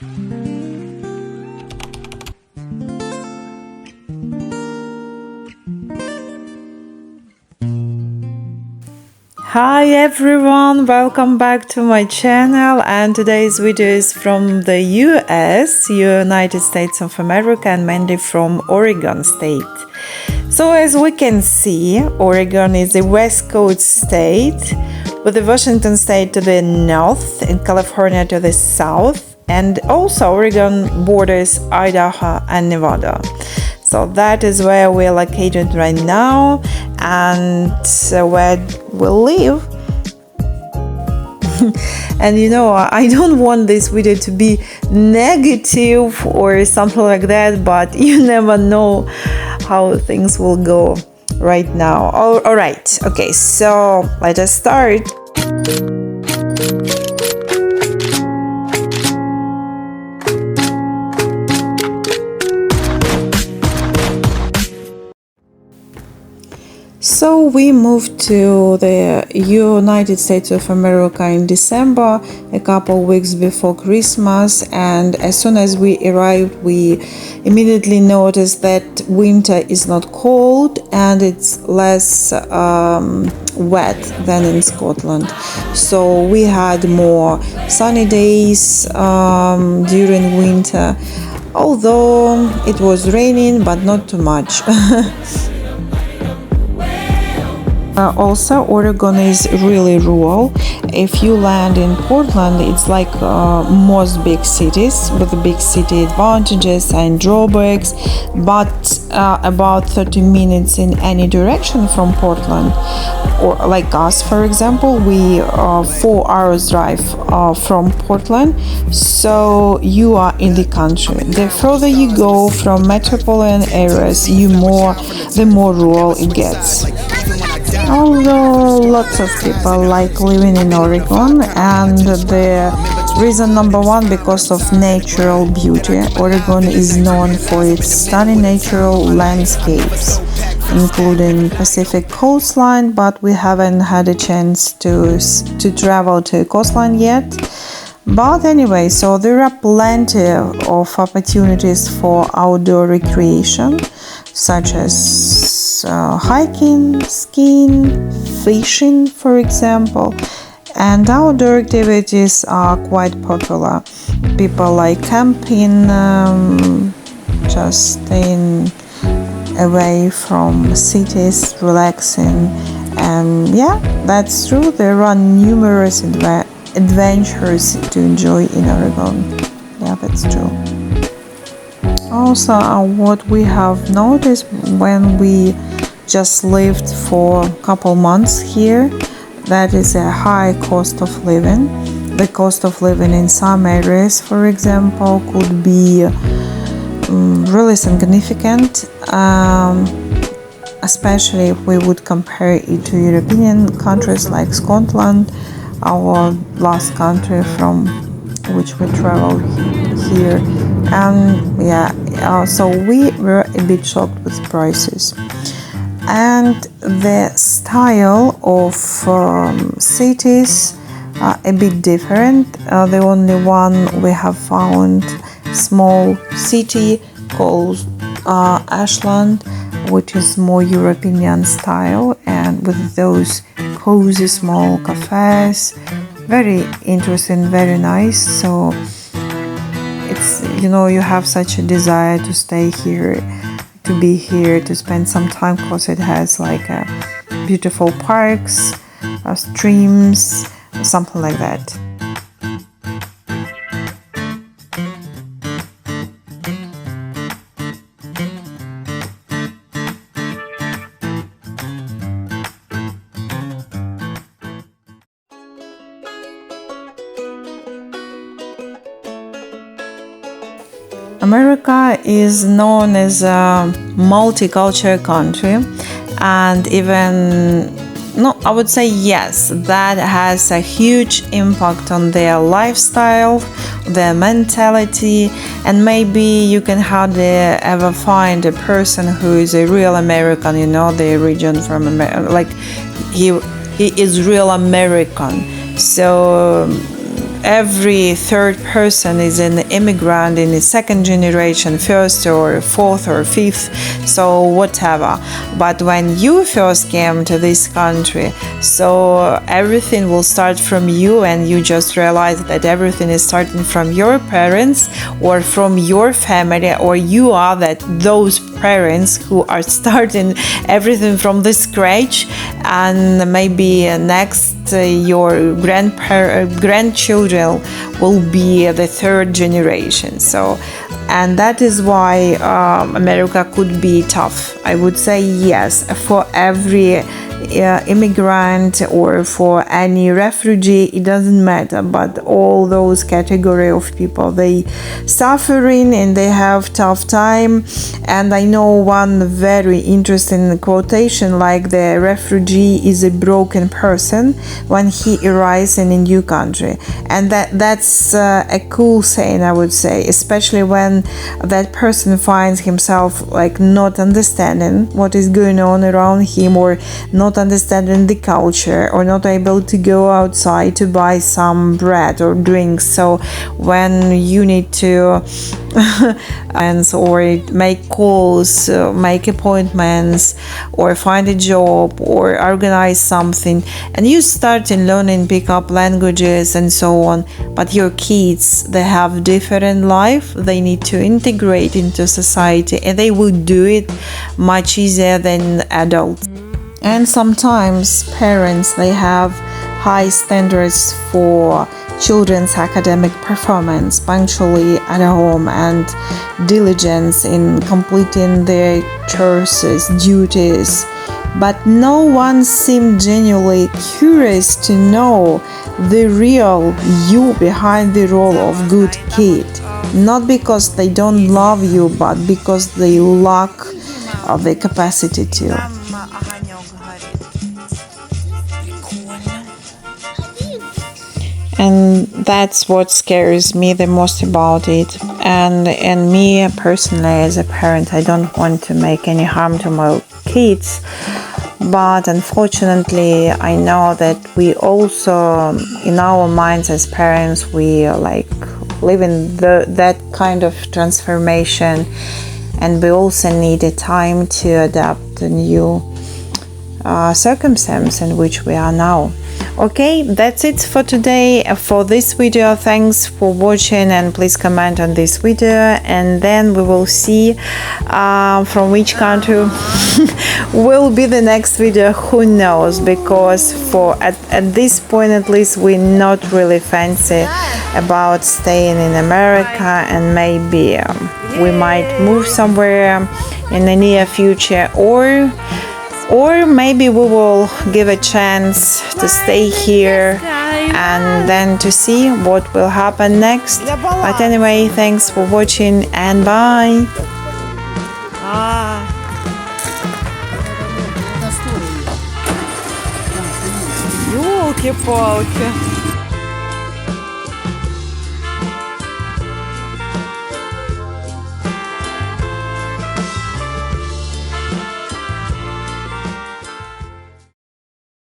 Hi everyone, welcome back to my channel, and today's video is from the US, United States of America, and mainly from Oregon state. So as we can see, Oregon is a West Coast state with the Washington state to the north and California to the south, and also Oregon borders Idaho and Nevada. So that is where we're located right now and where we live. And I don't want this video to be negative or something like that, but you never know how things will go right now. All right, okay, so let us start. So we moved to the United States of America in December, a couple weeks before Christmas, and as soon as we arrived, we immediately noticed that winter is not cold and it's less wet than in Scotland. So we had more sunny days during winter, although it was raining, but not too much. Also, Oregon is really rural. If you land in Portland, it's like most big cities with big city advantages and drawbacks, but about 30 minutes in any direction from Portland, or like us, for example, we are 4 hours drive from Portland, so you are in the country. The further you go from metropolitan areas, the more rural it gets. Although lots of people like living in Oregon, and the reason number one, because of natural beauty. Oregon is known for its stunning natural landscapes, including Pacific coastline, but we haven't had a chance to travel to a coastline yet. But anyway, so there are plenty of opportunities for outdoor recreation, such as hiking, skiing, fishing, for example, and outdoor activities are quite popular. People like camping, just staying away from cities, relaxing, and yeah, that's true. There are numerous adventures to enjoy in Oregon. Yeah, that's true. Also, what we have noticed when we just lived for a couple months here, that is a high cost of living. The cost of living in some areas, for example, could be really significant, especially if we would compare it to European countries like Scotland, our last country from which we traveled here. And yeah, so we were a bit shocked with prices. And the style of cities are a bit different. The only one we have found, small city called Ashland, which is more European style, and with those cozy small cafes, very interesting, very nice. So it's, you have such a desire to stay here, to be here, to spend some time, because it has like beautiful parks, streams, something like that. America is known as a multicultural country, and even, no, I would say yes, that has a huge impact on their lifestyle, their mentality, and maybe you can hardly ever find a person who is a real American, the region from America, like he is real American. So every third person is an immigrant in the second generation, first or fourth or fifth, so whatever. But when you first came to this country, so everything will start from you, and you just realize that everything is starting from your parents or from your family, or you are those parents who are starting everything from the scratch, and maybe next your grandchildren will be the third generation. So, and that is why America could be tough. I would say yes, for every immigrant or for any refugee, it doesn't matter, but all those category of people, they suffering and they have tough time. And I know one very interesting quotation, like the refugee is a broken person when he arrives in a new country, and that's a cool saying, I would say, especially when that person finds himself like not understanding what is going on around him, or not understanding the culture, or not able to go outside to buy some bread or drinks. So when you need to or make calls, make appointments, or find a job, or organize something, and you start in learning, pick up languages and so on, but your kids, they have different life, they need to integrate into society, and they will do it much easier than adults. And sometimes parents, they have high standards for children's academic performance, punctually at home, and diligence in completing their chores, duties. But no one seemed genuinely curious to know the real you behind the role of good kid. Not because they don't love you, but because they lack the capacity to. And that's what scares me the most about it. And me personally, as a parent, I don't want to make any harm to my kids, but unfortunately I know that we also, in our minds as parents, we like live in that kind of transformation, and we also need a time to adapt to new circumstance in which we are now. Okay, that's it for today, for this video. Thanks for watching, and please comment on this video, and then we will see from which country will be the next video. Who knows, because at this point at least we're not really fancy about staying in America, and maybe we might move somewhere in the near future, or maybe we will give a chance to stay here and then to see what will happen next. But anyway, thanks for watching, and bye. Ёлки-палки.